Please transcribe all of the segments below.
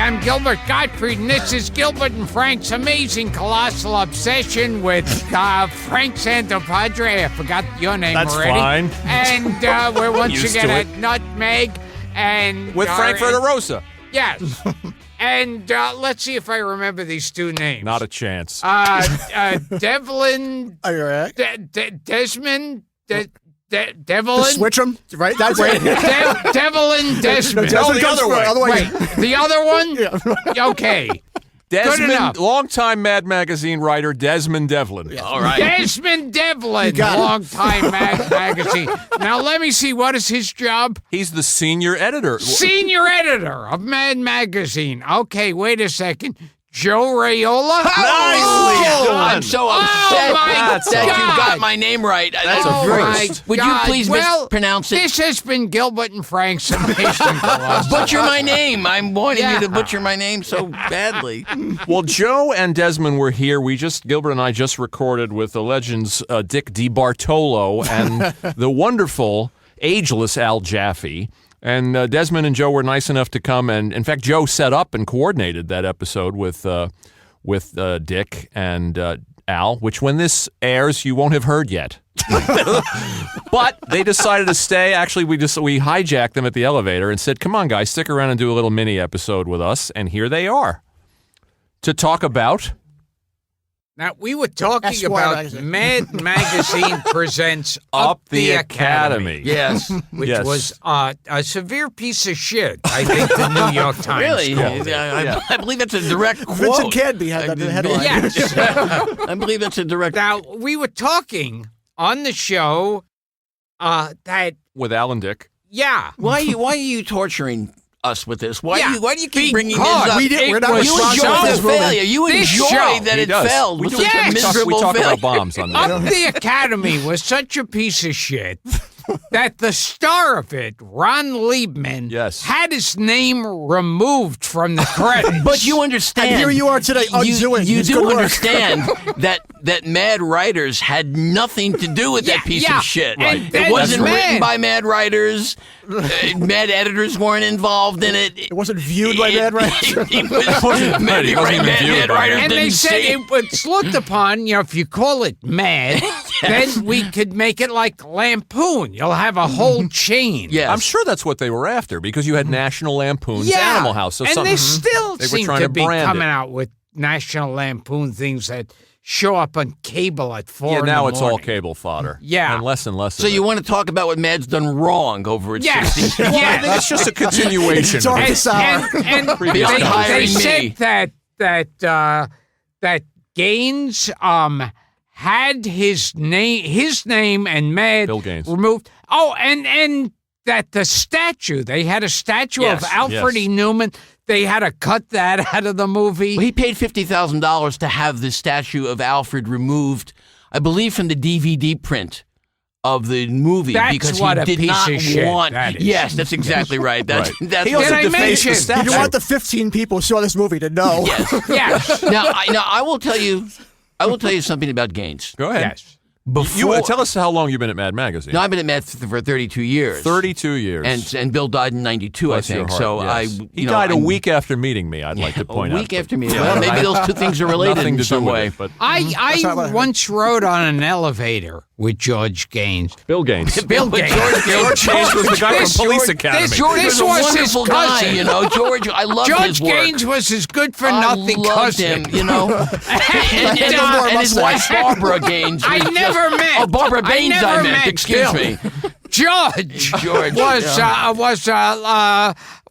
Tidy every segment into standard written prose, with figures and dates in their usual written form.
I'm Gilbert Gottfried, and this is Gilbert and Frank's amazing colossal obsession with Frank Santopadre. I forgot your name That's already. fine. And we're once Used again to at it. Nutmeg. And With Frank Verderosa. Yes. And let's see if I remember these two names. Not a chance. Devlin. Are you all right? Desmond. Devlin. Just switch them, right? That's right. Devlin Desmond. No, the other way. Wait, the other one? Yeah. Okay. Desmond, enough. longtime Mad Magazine writer Desmond Devlin. Yeah. All right. Desmond Devlin, got it. long-time Mad Magazine. Now, let me see. What is his job? He's the senior editor. Senior editor of Mad Magazine. Okay, wait a second. Joe Raiola? Nicely done. I'm so upset my that you God. got my name right. That's a Oh, first. my Would you God. please Well, mispronounce it? This has been Gilbert and Frank's amazing philosophy. Butcher my name. I'm wanting Yeah. you to butcher my name so badly. Well, Joe and Desmond were here. Gilbert and I just recorded with the legends Dick DiBartolo and the wonderful, ageless Al Jaffe. And Desmond and Joe were nice enough to come, and in fact, Joe set up and coordinated that episode with Dick and Al, which when this airs, you won't have heard yet. But they decided to stay. Actually, we hijacked them at the elevator and said, "Come on, guys, stick around and do a little mini episode with us." And here they are to talk about. Now, we were talking Esquire about magazine. Mad Magazine presents Up the Academy. Yes. which Yes. was a severe piece of shit, I think the New York Times Really? called it. I believe that's a direct quote. Vincent Canby had that in the headline. Yes. I believe that's a direct. Now, we were talking on the show that, With Al and Dick. yeah. Why are you torturing us with this? Why Yeah, do you keep bringing this because up? we're not was You responsible enjoy for the this movie. failure. You This enjoy show. that He it does. failed. We with do- such a Yes. we miserable talk failure. about bombs on that. Up the Academy was such a piece of shit that the star of it, Ron Liebman, Yes. had his name removed from the credits. But you understand. And here you are today undoing You his do good work. understand that Mad Writers had nothing to do with that piece yeah. of shit. And It that's wasn't Mad. written by Mad Writers. Mad editors weren't involved in it. It wasn't viewed by Mad Writers. It wasn't Right, it wasn't even viewed Mad by Writers And they didn't said see it was looked upon, if you call it mad, then we could make it like Lampoon. You'll have a whole chain. Yes. I'm sure that's what they were after because you had National Lampoon's Yeah. Animal House. So and something, they still they were seem trying to to be brand coming it. out with National Lampoon things that show up on cable at 4 Yeah, in now the it's all morning. cable fodder. Yeah. And less and less. So of you it. want to talk about what Mad's done wrong over its Yes, 60 I yes. think it's just a continuation. It's all of it. the sour. And Previous they hiring said me. that Gaines had his name and Mad Bill Gaines. removed. Oh, and that the statue, they had a statue Yes, of Alfred yes. E. Newman. They had to cut that out of the movie. Well, he paid $50,000 to have the statue of Alfred removed, I believe, from the DVD print of the movie That's because what he a did piece not of shit want. that is. Yes, that's exactly right. That's Right. that's He also Did I defaced the mention- You statue. want the 15 people who saw this movie to know. yes. Yes. Now I will tell you something about Gaines. Go ahead. Yes. Before Tell us how long you've been at Mad Magazine. No, I've been at Mad for 32 years. 32 years. And Bill died in 92, Bless I your think. heart, So yes. I He died a week after meeting me, I'd like to point out. a week but- after me. Yeah, Well, maybe I- those two things are related Nothing in to some do way. with it, but I not what I heard. once rode on an elevator with George Gaines. Bill Gaines. Bill Gaines. George Gaines was the guy from Police Academy. George This was a was his wonderful guy, cousin. you know. George, I love George his work. Gaines was his good-for-nothing I loved cousin. him, you know. and his wife Barbara Gaines. I was never just- met. Oh, Barbara I Baines, never I meant. met Excuse Bill. me. George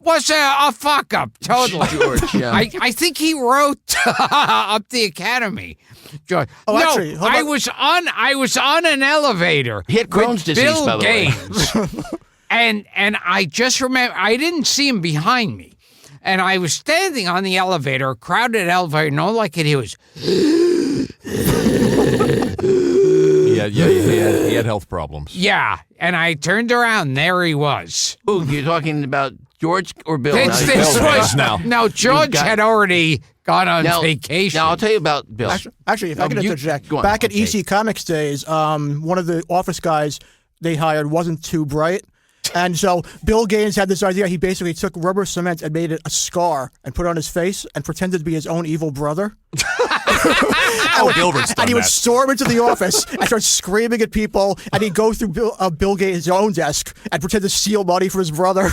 was a fuck up totally. George, yeah. I think he wrote Up the Academy. George. Oh, no, actually, hold on. I was on an elevator. He had Crohn's with disease, Bill by the way. Gaines. and I just remember I didn't see him behind me. And I was standing on the elevator, a crowded elevator, and all I could hear was, He had health problems. yeah. And I turned around, and there he was. Ooh, you're talking about George or Bill? This Now, was Gaines now. no. George got- had already gone on now, vacation. Now, I'll tell you about Bill. Actually, if I could you- interject, go on. back at Okay. EC Comics days, one of the office guys they hired wasn't too bright, And so Bill Gaines had this idea. He basically took rubber cement and made it a scar and put it on his face and pretended to be his own evil brother. Oh, Gilbert's done And he would that. storm into the office and start screaming at people. And he'd go through Bill Gaines' own desk and pretend to steal money from his brother.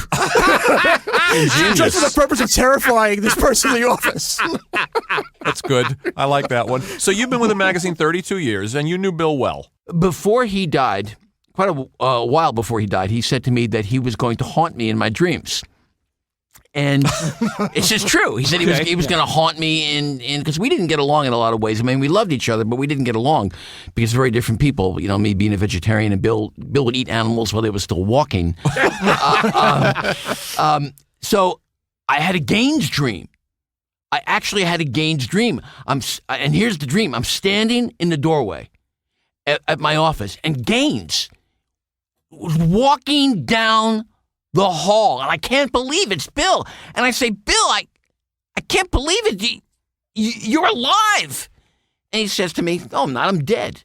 Ingenious. Just for the purpose of terrifying this person in the office. That's good. I like that one. So you've been with the magazine 32 years, and you knew Bill well. Before he died, quite a while before he died, he said to me that he was going to haunt me in my dreams. And it's just true. He said he was going to haunt me in because we didn't get along in a lot of ways. I mean, we loved each other, but we didn't get along because very different people. You know, me being a vegetarian and Bill would eat animals while they were still walking. So I had a Gaines dream. I actually had a Gaines dream. And here's the dream. I'm standing in the doorway at my office, and Gaines was walking down the hall, and I can't believe it's Bill. And I say, Bill, I can't believe it. You're alive. And he says to me, no, I'm not. I'm dead.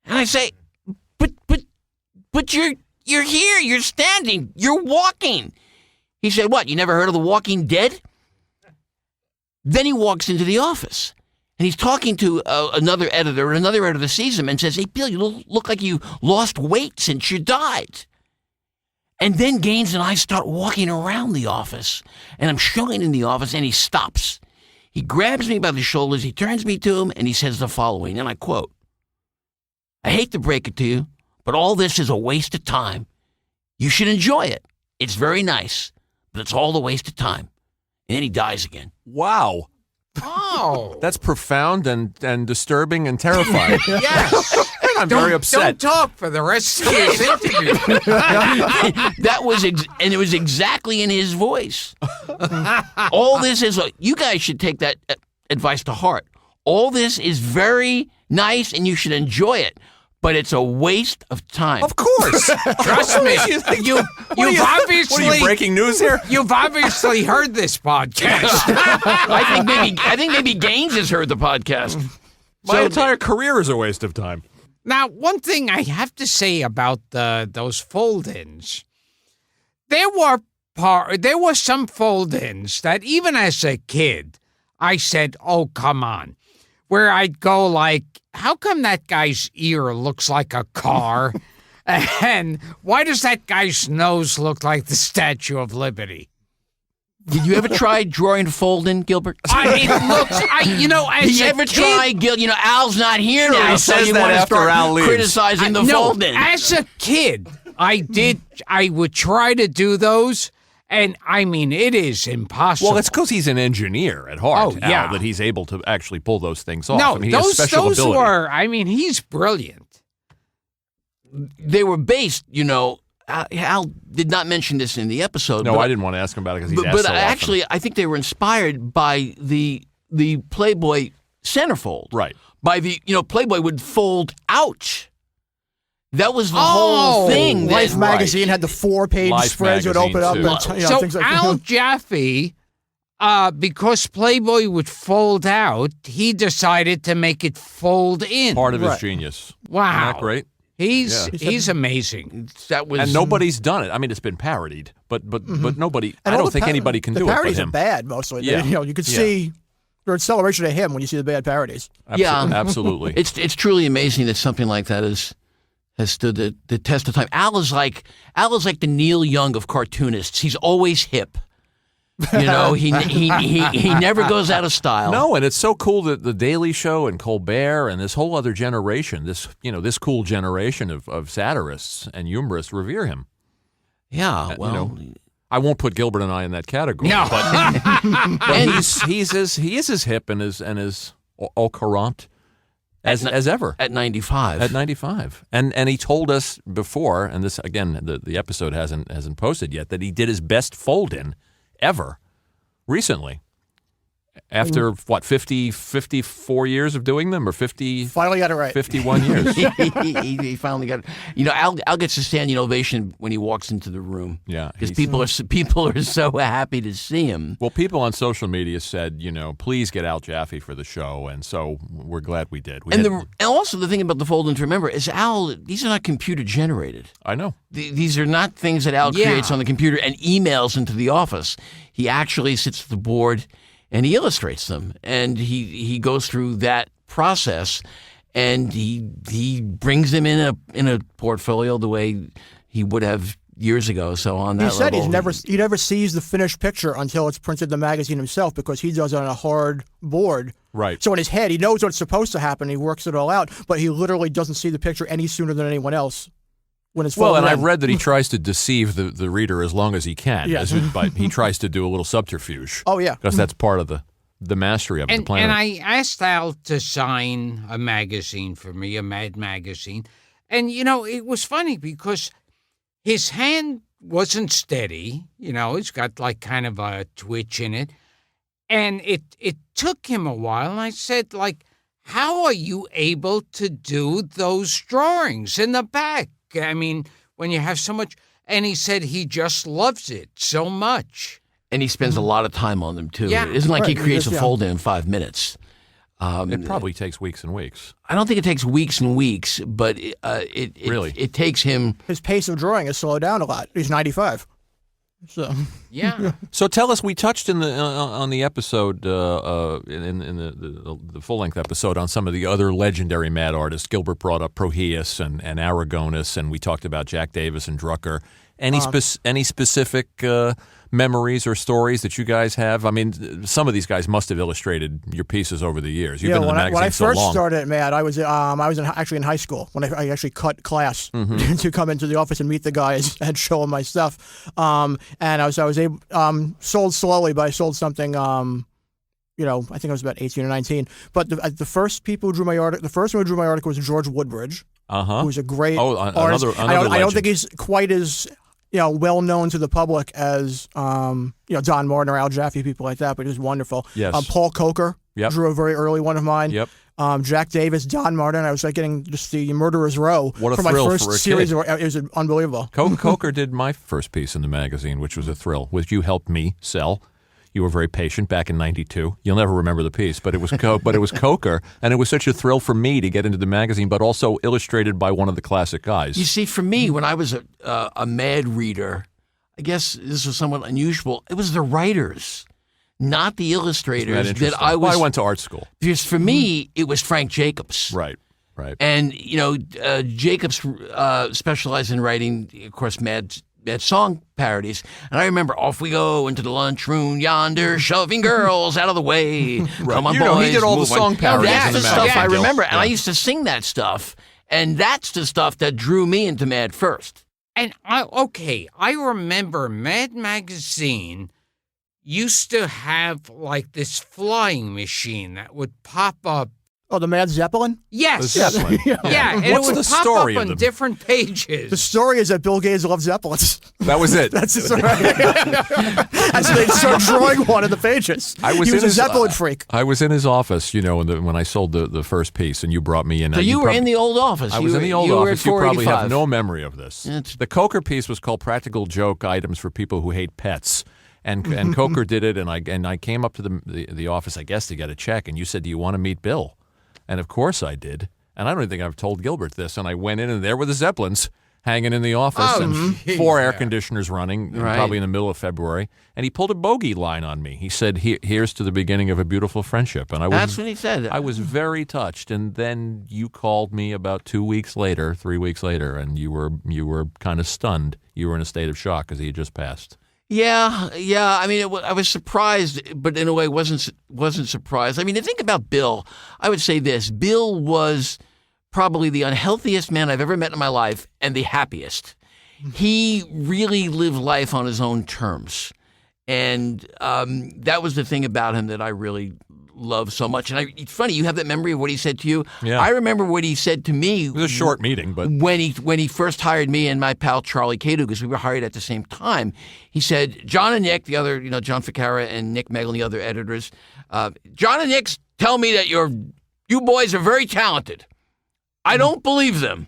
And I say, but you're here. You're standing. You're walking. He said, what? You never heard of The Walking Dead? Then he walks into the office, and he's talking to another editor, and another editor sees him and says, hey, Bill, you look like you lost weight since you died. And then Gaines and I start walking around the office, and I'm showing in the office, and he stops. He grabs me by the shoulders, he turns me to him, and he says the following, and I quote, I hate to break it to you, but all this is a waste of time. You should enjoy it. It's very nice, but it's all a waste of time. And then he dies again. Wow. Oh. That's profound and disturbing and terrifying. Yes. And I'm very upset. Don't talk for the rest of this interview. That was, and it was exactly in his voice. All this is, you guys should take that advice to heart. All this is very nice and you should enjoy it, but it's a waste of time. Of course. Trust me. You've obviously. What are you, breaking news here? You've obviously heard this podcast. I think maybe Gaines has heard the podcast. My entire career is a waste of time. Now, one thing I have to say about those fold-ins, there were some fold-ins that even as a kid, I said, "Oh, come on," where I'd go like, "How come that guy's ear looks like a car?" And why does that guy's nose look like the Statue of Liberty? Did you ever try drawing fold-in, Gilbert? It looks, as Did you a ever kid, try, Al's not here now, he so says you that want to after start Al leaves. criticizing the No, fold-in. as a kid, I would try to do those, and I mean, it is impossible. Well, it's because he's an engineer at heart, Oh, yeah. Al, that he's able to actually pull those things off. No, I mean, he has special ability. he's brilliant. They were based, Al did not mention this in the episode. No, but I didn't want to ask him about it because he's asked But so often. actually, I think they were inspired by the Playboy centerfold. Right. By the, Playboy would fold out. That was the whole thing. Life magazine had the 4-page Life spreads would open up. magazine, And, So things like Al that. Jaffe, because Playboy would fold out, he decided to make it fold in. Part of his Right. genius. Wow. Isn't that great? He's amazing. That was And nobody's done it. I mean, it's been parodied, but nobody. And I all don't think anybody can the do it for parodies are him. bad mostly. Yeah. You can Yeah. see there's celebration of him when you see the bad parodies. Yeah. Absolutely. It's truly amazing that something like that has stood the test of time. Al is like the Neil Young of cartoonists. He's always hip. He never goes out of style. No, and it's so cool that the Daily Show and Colbert and this whole other generation, this cool generation of satirists and humorists revere him. Yeah, well, I won't put Gilbert and I in that category. No. But he is as hip and as au courant as ever. at 95. At 95. And he told us before, and this again, the episode hasn't posted yet, that he did his best fold-in ever recently. After, what, 54 years of doing them, or 50? Finally got it right. 51 years. he finally got it. You know, Al gets a standing ovation when he walks into the room. Yeah. Because people are so happy to see him. Well, people on social media said, please get Al Jaffe for the show, and so we're glad we did. And also the thing about the fold-in to remember is these are not computer-generated. I know. These are not things that Al creates on the computer and emails into the office. He actually sits at the board and he illustrates them, and he goes through that process, and he brings them in a portfolio the way he would have years ago. So on that level, he never sees the finished picture until it's printed in the magazine himself, because he does it on a hard board. Right. So in his head, he knows what's supposed to happen. He works it all out, but he literally doesn't see the picture any sooner than anyone else. And I've read that he tries to deceive the reader as long as he can. Yeah. But he tries to do a little subterfuge. Oh, yeah. Because that's part of the mastery of the planet. And I asked Al to sign a magazine for me, a Mad magazine. And, it was funny because his hand wasn't steady. He's got like kind of a twitch in it. And it took him a while. And I said, how are you able to do those drawings in the back? I mean, when you have so much, and he said he just loves it so much. And he spends a lot of time on them, too. Yeah. It isn't like he creates a yeah. fold-in in 5 minutes. It probably takes weeks and weeks. I don't think it takes weeks and weeks, but it takes him. His pace of drawing has slowed down a lot. He's 95. So Yeah. So tell us, we touched on the episode, in the full-length episode, on some of the other legendary Mad artists. Gilbert brought up Proheus and Aragonus, and we talked about Jack Davis and Drucker. Any specific memories or stories that you guys have? I mean, some of these guys must have illustrated your pieces over the years. You've been in the magazine when I so first long. started at Mad, I was actually in high school when I actually cut class to come into the office and meet the guys and show them my stuff. And I was able sold slowly, but I sold something. I think I was about 18 or 19. But the first people who drew my article, the first one who drew my article was George Woodbridge, who's a great artist. Another I don't think he's quite as well known to the public as Don Martin or Al Jaffe, people like that, but he was wonderful. Yes. Paul Coker drew a very early one of mine. Yep. Jack Davis, Don Martin. I was getting just the Murderer's Row What a for my thrill first for a series. kid. It was unbelievable. Coker did my first piece in the magazine, which was a thrill, which you helped me sell. You were very patient back in '92. You'll never remember the piece, but it was Coker, and it was such a thrill for me to get into the magazine, but also illustrated by one of the classic guys. You see, for me, when I was a Mad reader, I guess this was somewhat unusual. It was the writers, not the illustrators, that I was. Well, I went to art school. Because for me, it was Frank Jacobs. Right. And, Jacobs specialized in writing, of course, Mad song parodies. And I remember, off we go into the lunchroom yonder, shoving girls out of the way. Come on, boys. He did all the move on. song parodies. That's in the the stuff magazine. I remember. Yeah. And I used to sing that stuff. And that's the stuff that drew me into Mad first. And I remember Mad Magazine used to have this flying machine that would pop up. Oh, the Mad Zeppelin? Yes. The Zeppelin. Yeah, and What's it would the pop story up of on them? different pages. The story is that Bill Gates loves Zeppelins. That was it. That's the story. And so they start drawing one of the pages. He was a Zeppelin freak. I was in his office, when I sold the first piece, and you brought me in. So you were in the old office. I was in the old office. You probably have 485. no memory of this. The Coker piece was called "Practical Joke Items for People Who Hate Pets." And Coker did it, and I came up to the office, I guess, to get a check, and you said, "Do you want to meet Bill?" And of course I did. And I don't even think I've told Gilbert this. And I went in, and there were the Zeppelins hanging in the office, and 4 air conditioners running, probably in the middle of February. And he pulled a bogey line on me. He said, "Here's to the beginning of a beautiful friendship." And That's what he said. I was very touched. And then you called me about 3 weeks later, and you were kind of stunned. You were in a state of shock because he had just passed. Yeah. I mean, I was surprised, but in a way wasn't surprised. I mean, to think about Bill, I would say this. Bill was probably the unhealthiest man I've ever met in my life and the happiest. He really lived life on his own terms. And that was the thing about him that I really love so much. And it's funny, you have that memory of what he said to you. Yeah. I remember what he said to me. It was a short meeting, but when he first hired me and my pal Charlie Cadu, because we were hired at the same time, he said, John and Nick, the other, John Ficarra and Nick Meglin, the other editors, John and Nick tell me that you boys are very talented. I don't believe them.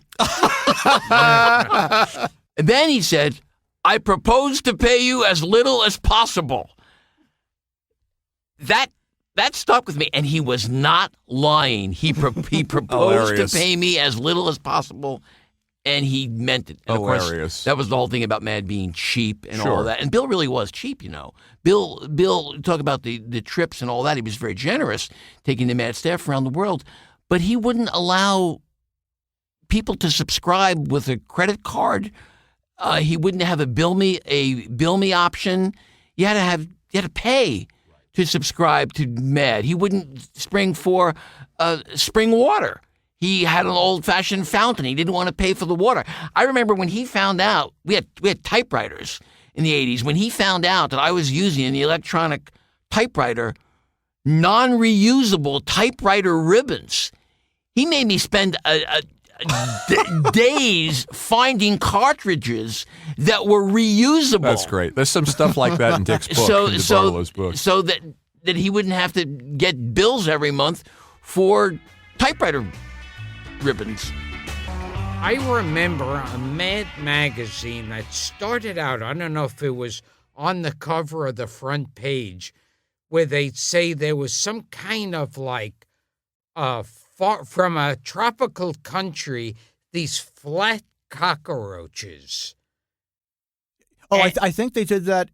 And then he said, I propose to pay you as little as possible. That stuck with me, and he was not lying. He proposed to pay me as little as possible, and he meant it. And Hilarious. Of course, that was the whole thing about Mad being cheap and all Sure. of that. And Bill really was cheap, Bill, talk about the trips and all that. He was very generous, taking the Mad staff around the world, but he wouldn't allow people to subscribe with a credit card. He wouldn't have a bill me option. You had to pay to subscribe to Mad. He wouldn't spring for spring water. He had an old-fashioned fountain. He didn't want to pay for the water. I remember when he found out, we had typewriters in the 80s. When he found out that I was using the electronic typewriter, non-reusable typewriter ribbons, he made me spend days finding cartridges that were reusable. that's great. There's some stuff like that in Dick's book, in DeBartolo's book. So that he wouldn't have to get bills every month for typewriter ribbons. I remember a Mad magazine that started out, I don't know if it was on the cover or the front page, where they'd say there was some kind of like from a tropical country, these flat cockroaches. Oh, I think they did that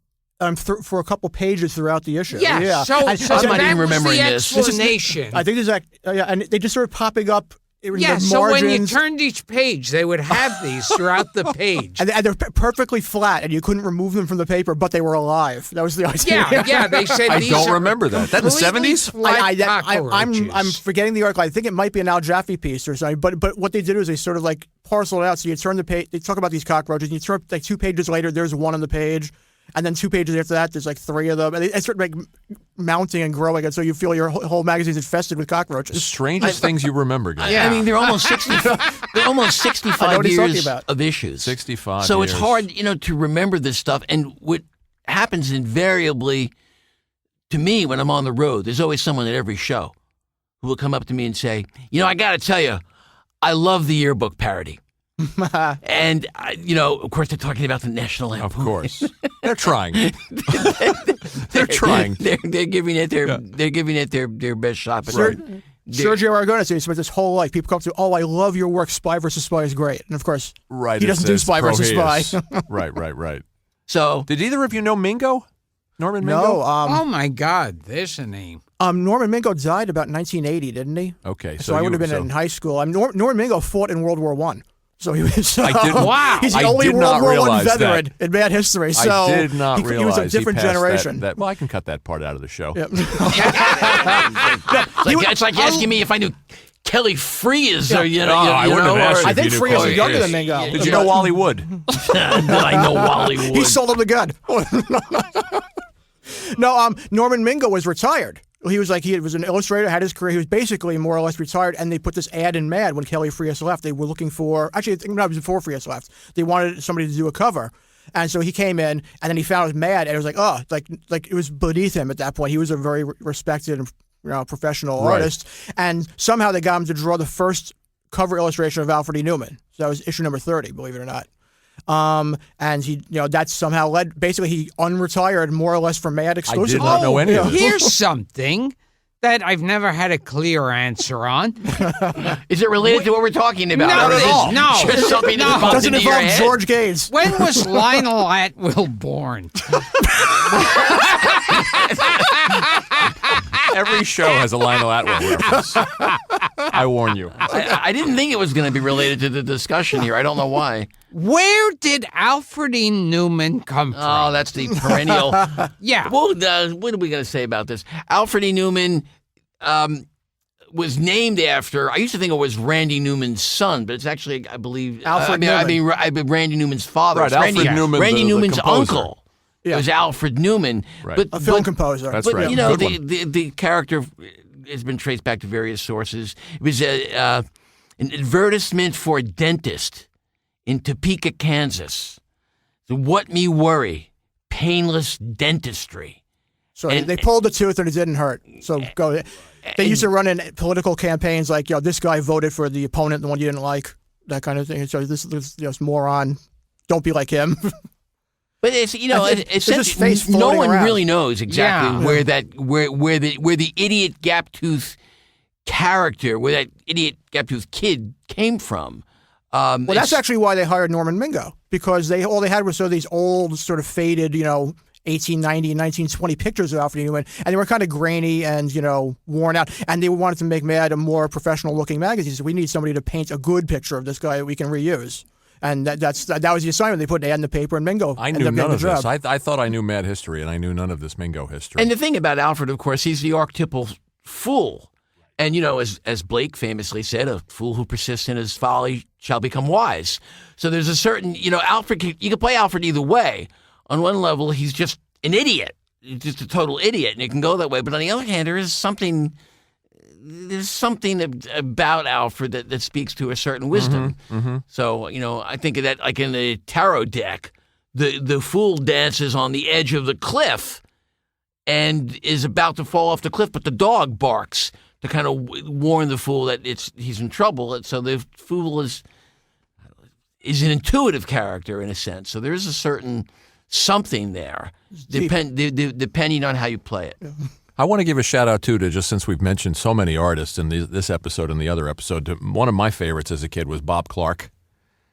for a couple pages throughout the issue. Yeah. So I'm not that even was remembering the this. explanation. I think there's that. And they just started popping up. In Yeah, the so when you margins. turned each page, they would have these throughout the page. And they're perfectly flat, and you couldn't remove them from the paper, but they were alive. That was the idea. Yeah, they said I these don't are remember that. That in the completely 70s? flat cockroaches. I'm forgetting the article. I think it might be an Al Jaffe piece or something. But what they did was they sort of like parceled it out. So you turn the page. They talk about these cockroaches. And you turn like 2 pages later, there's one on the page, and then 2 pages after that, there's like 3 of them, and they start like mounting and growing, and so you feel your whole magazine's infested with The cockroaches. strangest things you remember, guys. Yeah. I mean, they're almost 65 what he's talking years about. of issues. 65 So years. it's hard, to remember this stuff. And what happens invariably to me when I'm on the road, there's always someone at every show who will come up to me and say, I got to tell you, I love the yearbook parody. And, of course, they're talking about the National Lampoon. Of course. They're trying. They're trying. They're giving it their best shot. But Right. Sergio Aragonés, he spent his whole life. People come up to, I love your work. Spy versus Spy is great, and of course, Right. he doesn't do it's Spy versus Spy. Proheus. Right. So Did either of you know Mingo? Norman Mingo? No, Oh my God, there's a name. Norman Mingo died about 1980, didn't he? Okay. So I would have been in high school. Norman Mingo fought in World War I. So he was. I didn't- Wow. He's the I only did World not War I realize veteran that. in bad history. So I did not he realize was a different he passed generation. Well, I can cut that part out of the show. Yep. it's like asking me if I knew Kelly Freas or I wouldn't have asked you I if think you knew Freas Chloe is younger Freas. than Mingo. Did you know Wally Wood? Did I know Wally Wood? He sold him the gun. No, Norman Mingo was retired. He was an illustrator, had his career. He was basically more or less retired, and they put this ad in Mad when Kelly Freas left. They were looking for, actually, I think it was before Freas left. They wanted somebody to do a cover. And so he came in, and then he found it was Mad, and it was like it was beneath him at that point. He was a very respected professional artist, and somehow they got him to draw the first cover illustration of Alfred E. Newman. So that was issue number 30, believe it or not. And he, that somehow led, basically he unretired more or less from Mad exclusively. not know any of this. Here's something that I've never had a clear answer on. Is it related to what we're talking about? No, Or is it is- it no. just something that popped Doesn't into your involve head? George Gaines. When was Lionel Atwill born? Every show has a Lionel Atwill reference. I warn you. I didn't think it was going to be related to the discussion here. I don't know why. Where did Alfred E. Newman come from? Oh, that's the perennial. Yeah. Well, what are we going to say about this? Alfred E. Newman was named after, I used to think it was Randy Newman's son, but it's actually, I believe, Alfred Randy Newman's father. Right, It's Randy, Alfred Newman, Randy the Newman's composer. uncle. Yeah. It was Alfred Newman. Right. But, A film but, composer. That's but right. you know, Good one. the character has been traced back to various sources. It was an advertisement for a dentist in Topeka, Kansas. So what me worry? Painless dentistry. So they pulled the tooth and it didn't hurt. So go. They used to run in political campaigns like, this guy voted for the opponent, the one you didn't like, that kind of thing. So this moron, don't be like him. But it's it's just face no floating one around. really knows exactly where the idiot gap-tooth character, where that idiot gap-tooth kid came from. Well, that's actually why they hired Norman Mingo, because all they had was sort of these old, sort of faded, 1890 and 1920 pictures of Alfred E. Neuman, and they were kind of grainy and, worn out. And they wanted to make Mad a more professional-looking magazine, so we need somebody to paint a good picture of this guy that we can reuse. And that was the assignment. They put an ad in the paper, and Mingo I ended knew up getting none of the job. this. I thought I knew Mad history, and I knew none of this Mingo history. And the thing about Alfred, of course, he's the archetypal fool. And, as Blake famously said, a fool who persists in his folly shall become wise. So there's a certain, Alfred, you can play Alfred either way. On one level, he's just an idiot. He's just a total idiot, and it can go that way. But on the other hand, there's something about Alfred that speaks to a certain wisdom. So, I think of that like in the tarot deck, the fool dances on the edge of the cliff and is about to fall off the cliff, but the dog barks to kind of warn the fool that he's in trouble. And so the fool is an intuitive character in a sense. So there is a certain something there, depending on how you play it. Yeah. I want to give a shout out, too, to just since we've mentioned so many artists in this episode and the other episode, one of my favorites as a kid was Bob Clark.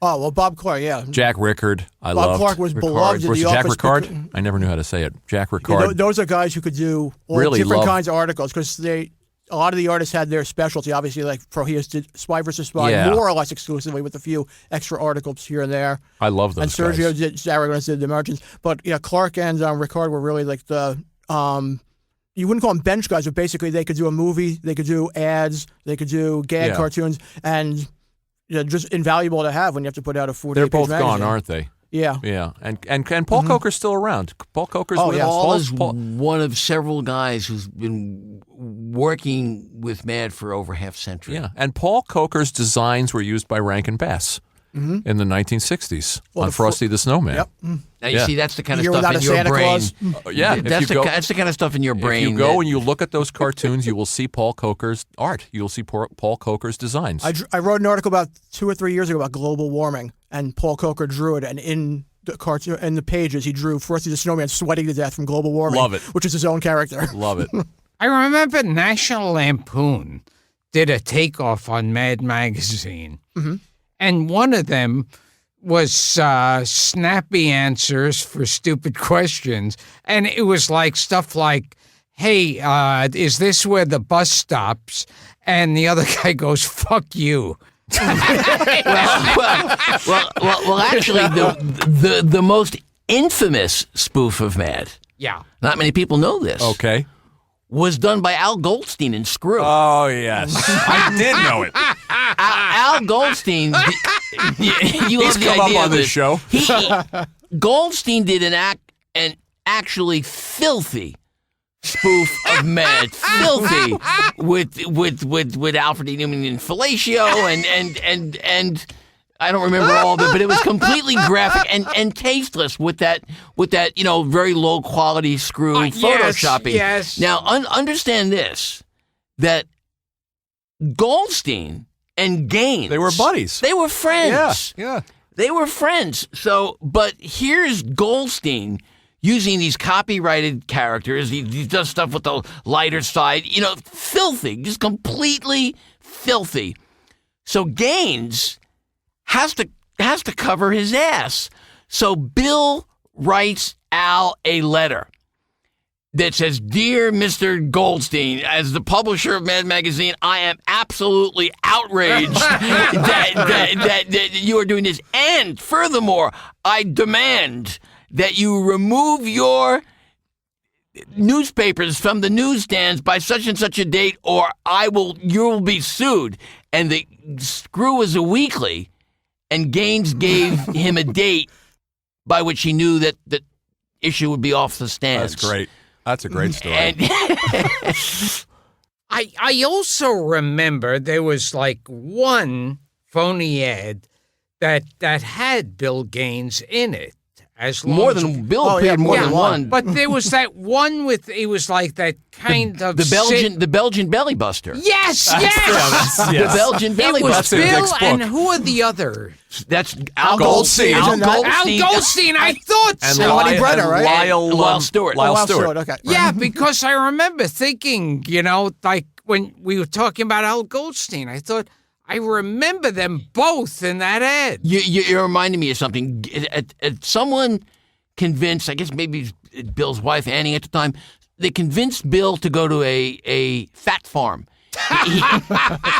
Oh, well, Bob Clark, yeah. Jack Rickard, I loved. Bob Clark was beloved in Was the it Jack office. Rickard? I never knew how to say it. Jack Rickard. Those are guys who could do all Really different love- kinds of articles, because a lot of the artists had their specialty. Obviously, like Prohius did Spy vs. Spy, Yeah. more or less exclusively, with a few extra articles here and there. I love those And Sergio guys. did the margins. But yeah, Clark and Rickard were really like the you wouldn't call them bench guys, but basically they could do a movie, they could do ads, they could do gag Yeah. cartoons, and just invaluable to have when you have to put out a 48-page They're both magazine. gone, aren't they? Yeah. Yeah. And Paul Coker's still around. Paul Coker's Oh, with yeah. us. Paul is Paul- one of several guys who's been working with Mad for over half a century. Yeah. And Paul Coker's designs were used by Rankin Bass in the 1960s on Frosty the Snowman. Yep. Now you Yeah. see, that's the kind of Year stuff Without in a your Santa brain. Claus. Yeah. That's the kind of stuff in your brain. If you go that- and you look at those cartoons, you will see Paul Coker's art. You'll see Paul Coker's designs. I wrote an article about 2 or 3 years ago about global warming, and Paul Coker drew it, and in the cartoon, in the pages, he drew Frosty the Snowman sweating to death from global warming. Love it. Which is his own character. Love it. I remember National Lampoon did a takeoff on Mad Magazine, and one of them was snappy answers for stupid questions, and it was like stuff like, "Hey, is this where the bus stops?" And the other guy goes, "Fuck you." well, actually, the most infamous spoof of Mad, Yeah. not many people know this, Okay. was done by Al Goldstein in Screw. Oh, yes. I did know it. Al Goldstein, you He's love the come up idea on of this show. Goldstein did an actually filthy spoof of Mad, filthy with Alfred E. Newman and Fellatio and I don't remember all of it, but it was completely graphic and tasteless with that very low quality Screw photoshopping. yes. Now understand this, that Goldstein and Gaines, They were buddies. They were friends. Yeah. They were friends. So, but here's Goldstein using these copyrighted characters. He does stuff with the lighter side, filthy, just completely filthy. So Gaines has to cover his ass. So Bill writes Al a letter that says, "Dear Mr. Goldstein, as the publisher of Mad Magazine, I am absolutely outraged that you are doing this. And furthermore, I demand that you remove your newspapers from the newsstands by such and such a date, or you will be sued." And the Screw was a weekly, and Gaines gave him a date by which he knew that the issue would be off the stands. That's great. That's a great story. And I also remember there was like one phony ad that had Bill Gaines in it. As long More as than Bill Oh, yeah, appeared more yeah, than one. But there was that one with it was like that kind of the Belgian belly buster. Yes, The Belgian belly It was buster. Bill, Dick's book. and who are the others? That's Al Goldstein. Al Isn't that- Goldstein. Al Goldstein. I thought And so. Lonnie Brenner, right? Lyle Stewart. Lyle Stewart. Okay. Yeah, because I remember thinking, like when we were talking about Al Goldstein, I thought I remember them both in that ad. You're reminding me of something. Someone convinced, I guess maybe Bill's wife, Annie, at the time, they convinced Bill to go to a fat farm.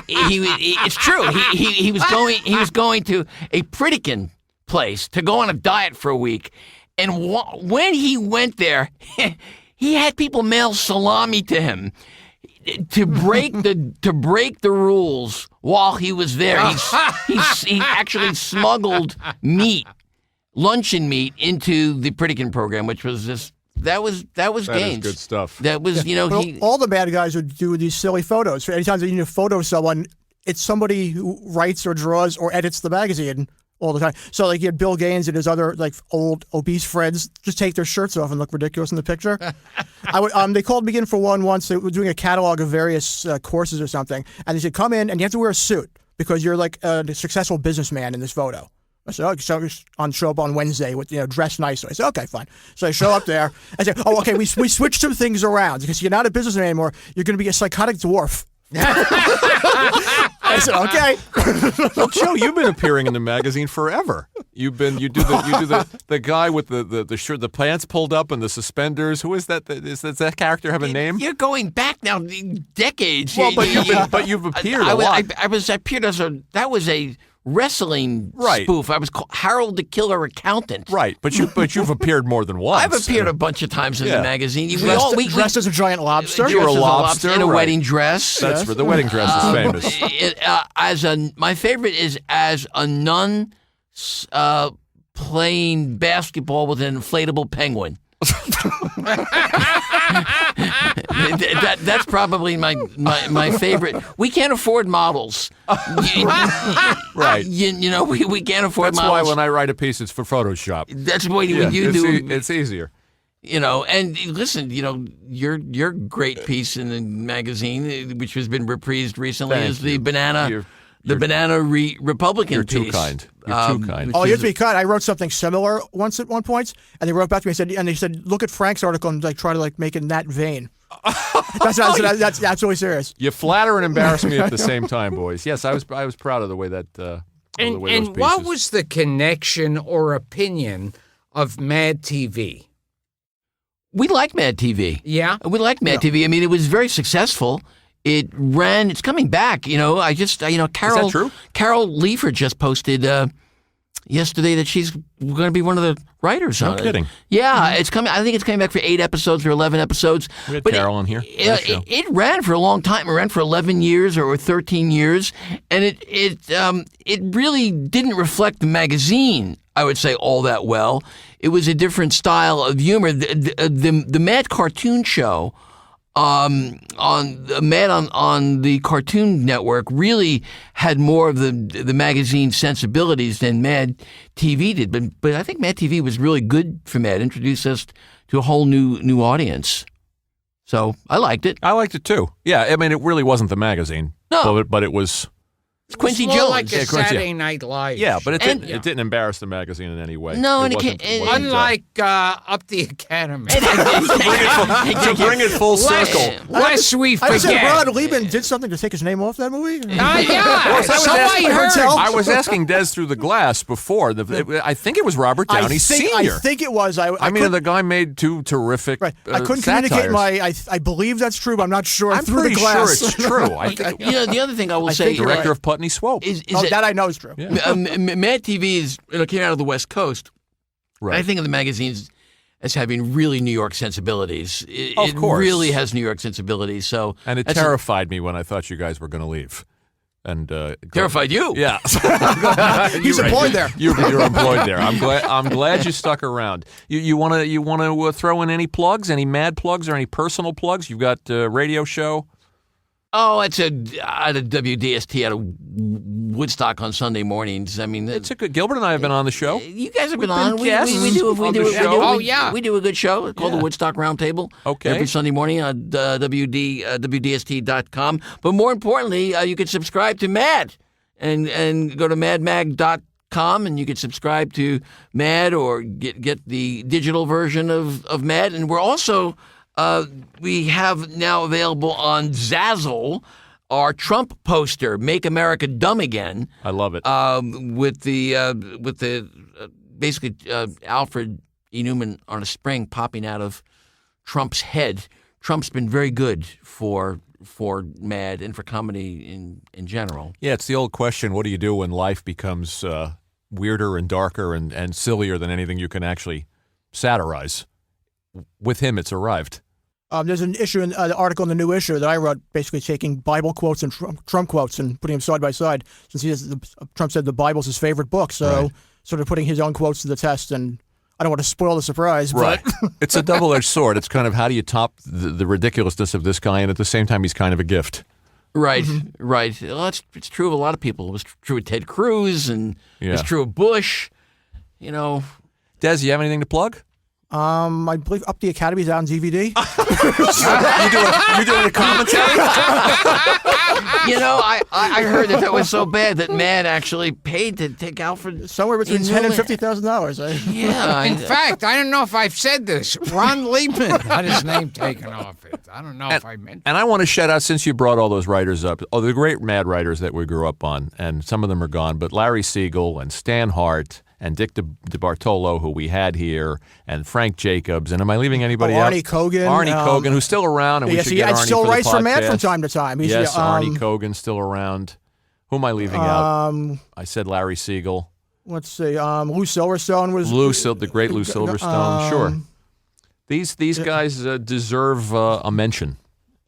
It's true. He was going to a Pritikin place to go on a diet for a week, and when he went there, he had people mail salami to him. To break the rules while he was there, he actually smuggled luncheon meat into the Pritikin program, which was just that was Gaines. Is good stuff. That was Well, all the bad guys would do these silly photos. Anytime they need a photo of someone, it's somebody who writes or draws or edits the magazine all the time. So like you had Bill Gaines and his other like old obese friends just take their shirts off and look ridiculous in the picture. They called me in for one once. They were doing a catalog of various courses or something, and they said, "Come in and you have to wear a suit because you're like a successful businessman in this photo." I said, "Okay, so show up on Wednesday with dress nice." So I said, "Okay, fine." So I show up there. I said, "Oh, okay, we switched some things around because you're not a businessman anymore. You're going to be a psychotic dwarf." I said, "Okay." Well, Joe, you've been appearing in the magazine forever. You do the guy with the shirt, the pants pulled up, and the suspenders. Who is that? Does that character have a name? You're going back now decades. Well, but you've appeared a lot. I appeared as that was a wrestling Right. spoof. I was called Harold the Killer Accountant. Right, but you've appeared more than once. I've appeared a bunch of times in Yeah. the magazine. Dressed as a giant lobster. You were a dressed as lobster, in a right. wedding dress. That's the wedding dress is famous. My favorite is as a nun playing basketball with an inflatable penguin. That's probably my favorite. We can't afford models. Right. We can't afford That's models. why when I write a piece, it's for Photoshop. That's what Yeah, you do. It's easier. And listen, your great piece in the magazine, which has been reprised recently, Thank is the you. banana. The banana Republican You're piece. too kind. You're too kind. Oh, you have to be kind. I wrote something similar once at one point, and they wrote back to me and they said, "Look at Frank's article and try to make it in that vein." That's absolutely serious. You flatter and embarrass me at the same time, boys. Yes, I was proud of the way that. And what was the connection or opinion of Mad TV? We like Mad TV. Yeah? We like Mad TV. I mean, it was very successful. It ran. It's coming back. Carol. Is that true? Carol Leifer just posted yesterday that she's going to be one of the writers on it. No kidding. Yeah, it's coming. I think it's coming back for 8 episodes or 11 episodes. We had But Carol on here. Nice show. It ran for a long time. It ran for 11 years or 13 years, and it really didn't reflect the magazine, I would say, all that well. It was a different style of humor. The Mad Cartoon Show on the Cartoon Network really had more of the magazine sensibilities than Mad TV did. But I think Mad TV was really good for Mad. Introduced us to a whole new audience. So I liked it. I liked it too. Yeah, I mean, it really wasn't the magazine. No. But it was. It's Quincy It's more Jones. like a Yeah, Quincy. Saturday Night Live. Yeah, but it And- didn't embarrass the magazine in any way. No, and it wasn't- can't- wasn't, Unlike Up the Academy. to bring it full circle. Lest we I said forget. Ron Liebman did something to take his name off that movie. Yeah, so I heard. I was asking Des through the glass before. I think it was Robert Downey Sr. I think it was. I mean, couldn't- the guy made 2 terrific. Right. I couldn't communicate satires. I believe that's true, but I'm not sure. I'm through pretty the sure glass. it's true. I think The other thing I will say, think you're director right. of Putney Swope. is Oh, that that I know is true. Yeah. Mad TV came out of the West Coast. Right. I think of the magazines as having really New York sensibilities. Of It course. really has New York sensibilities. So And it that's terrified me when I thought you guys were going to leave. And terrified you. Yeah, He's employed there. You're employed there. I'm glad you stuck around. You want to throw in any plugs, any mad plugs, or any personal plugs? You've got a radio show. Oh, it's out of WDST out of Woodstock on Sunday mornings. I mean, It's a good. Gilbert and I have been on the show. you guys have We've been on. been guests on the show. Oh, yeah. We do a good show called the Woodstock Roundtable. Okay. Every Sunday morning on WDST.com. But more importantly, you can subscribe to Mad and go to madmag.com and you can subscribe to Mad or get the digital version of Mad. And we're also we have now available on Zazzle our Trump poster, "Make America Dumb Again." I love it. With the basically Alfred E. Newman on a spring popping out of Trump's head. Trump's been very good for Mad and for comedy in general. Yeah, it's the old question: what do you do when life becomes weirder and darker and sillier than anything you can actually satirize? With him, it's arrived. There's an issue, an article in the new issue that I wrote, basically taking Bible quotes and Trump quotes and putting them side by side. Since Trump said the Bible's his favorite book, so sort of putting his own quotes to the test. And I don't want to spoil the surprise, but It's a double-edged sword. It's kind of how do you top the ridiculousness of this guy, and at the same time, he's kind of a gift. Right, right. Well, it's true of a lot of people. It was true of Ted Cruz, and it's true of Bush. You know, Des, you have anything to plug? I believe Up the Academy's out on DVD. You doing a commentary? you know, I heard that was so bad that Mad actually paid to take Alfred Somewhere between $10,000 and $50,000. Yeah, In fact, I don't know if I've said this. Ron Liebman had his name taken off it. I don't know if I meant. And I want to shout out, since you brought all those writers up, the great Mad writers that we grew up on, and some of them are gone, but Larry Siegel and Stan Hart and Dick DeBartolo, who we had here, and Frank Jacobs, and am I leaving anybody out? Arnie Kogan. Arnie Kogan, who's still around, and we should get Arnie still for the writes for Mad podcast. from time to time. He's, Yes, Arnie Kogan's still around. Who am I leaving out? I said Larry Siegel. Let's see. Lou Silverstone was The great Lou Silverstone. Sure. These guys deserve a mention.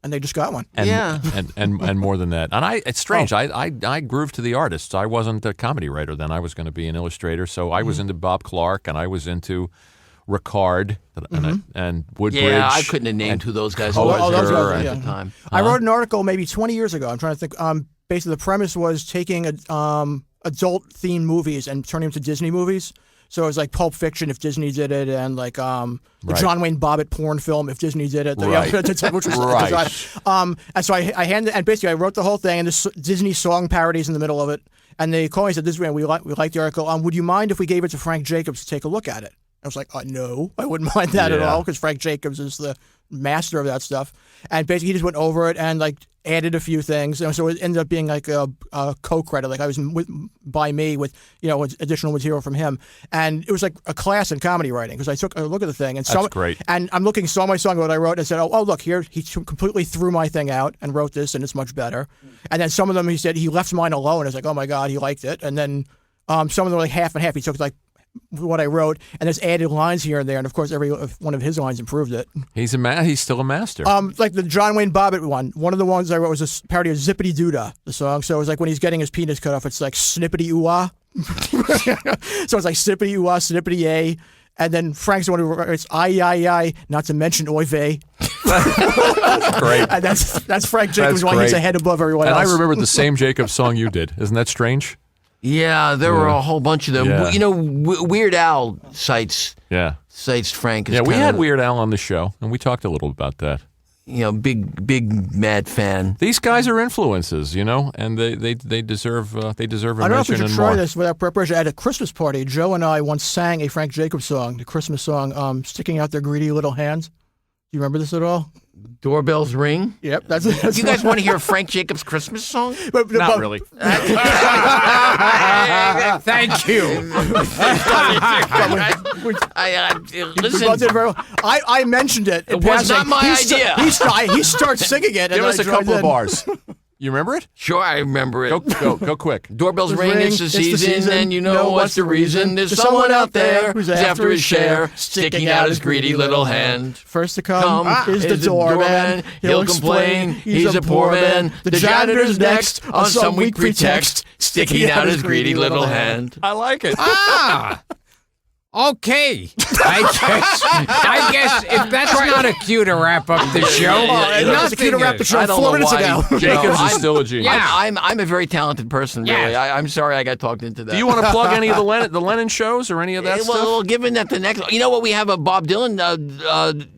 and they just got one. And, Yeah. and more than that. And it's strange. I grooved to the artists. I wasn't a comedy writer then. I was going to be an illustrator. So I was into Bob Clark, and I was into Ricard and Woodbridge. Yeah, I couldn't have named who those guys were those guys, at the time. I wrote an article maybe 20 years ago. I'm trying to think. Basically, the premise was taking adult-themed movies and turning them to Disney movies. So it was like Pulp Fiction if Disney did it, and like the John Wayne Bobbitt porn film if Disney did it. Right. Which was and so I handed, and basically I wrote the whole thing, and this Disney song parodies in the middle of it. And they called me and said, "This is we like the article. Would you mind if we gave it to Frank Jacobs to take a look at it?" I was like, "No, I wouldn't mind that at all," because Frank Jacobs is the master of that stuff. And basically, he just went over it and like added a few things, and so it ended up being like a co-credit. Like I was by me with with additional material from him, and it was like a class in comedy writing because I took a look at the thing and That's great. And I'm looking, saw my song, what I wrote, and I said, "Oh, look here, he completely threw my thing out and wrote this, and it's much better." And then some of them, he said he left mine alone. I was like, "Oh my God, he liked it." And then some of them were like half and half. He took like what I wrote and just added lines here and there, and of course every one of his lines improved it. He's still a master. Like the John Wayne Bobbitt one of the ones I wrote was a parody of Zippity Doodah, the song. So it was like when he's getting his penis cut off, it's like snippity ooh-ah. So it's like snippity ooh-ah, snippity a. And then Frank's the one who writes I, not to mention oy vey. That's great. And that's Frank Jacobs one. He's ahead above everyone and else. I remember the same Jacobs song you did. Isn't that strange? Yeah, there were a whole bunch of them. Yeah. Weird Al cites Frank. As Yeah, we kind had of, Weird Al on the show, and we talked a little about that. Big Mad fan. These guys are influences, and they deserve a I don't know if mention we should and try more. this without preparation. At a Christmas party, Joe and I once sang a Frank Jacobs song, the Christmas song, "Sticking Out Their Greedy Little Hands." Do you remember this at all? Doorbells ring. Yep, that's You guys want to hear a Frank Jacobs Christmas song? Not really. Thank you. Listen, I mentioned it. It was not my idea. He starts singing it. Give and us I a couple joined of in. bars. You remember it? sure, I remember it. Go quick. Doorbells Ring, ring, it's the season, and you know what's the reason. There's someone out there who's after his share, sticking out his greedy little hand. First to come is the doorman. He'll complain he's a poor man. The janitor's next on some weak pretext, sticking out his greedy little hand. I like it. Ah, Okay. I guess if that's not a cue to wrap up the show, That's a cue to wrap the show I don't 4 know minutes why. ago. Jacobs is still a genius. Yeah. I'm a very talented person, really. Yeah. I'm sorry I got talked into that. Do you want to plug any of the Lennon shows or any of that stuff? Well, given that the next, you know what, we have a Bob Dylan,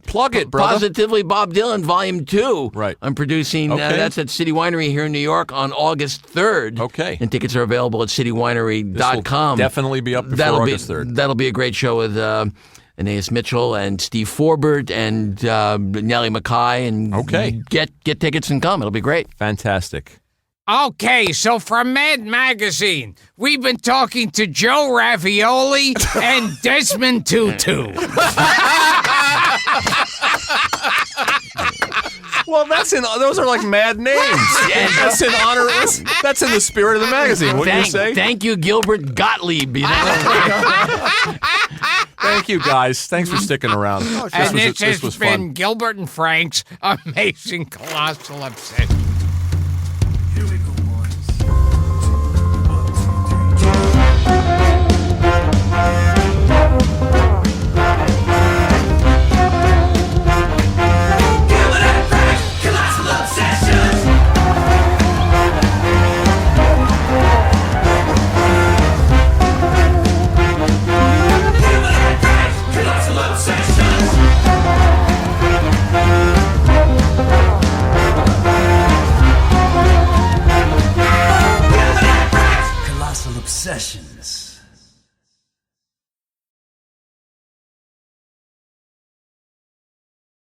Plug it, brother. Positively Bob Dylan, Volume 2. Right. I'm producing. Okay. That's at City Winery here in New York on August 3rd. Okay. And tickets are available at citywinery.com. Definitely be up before August 3rd. That'll be a great show with Aeneas Mitchell and Steve Forbert and Nellie Mackay. And Okay. Get tickets and come. It'll be great. Fantastic. Okay, so from Mad Magazine, we've been talking to Joe Ravioli and Desmond Tutu. Well, those are like mad names. That's in honor. That's in the spirit of the magazine. What do you say? Thank you, Gilbert Gottlieb. You know? Thank you, guys. Thanks for sticking around. And this This has was been fun. Gilbert and Frank's Amazing Colossal Obsession. Here we go, boys. Gilbert and Frank's Colossal Obsessions. Gilbert and Frank's Colossal Obsessions. Colossal Obsessions.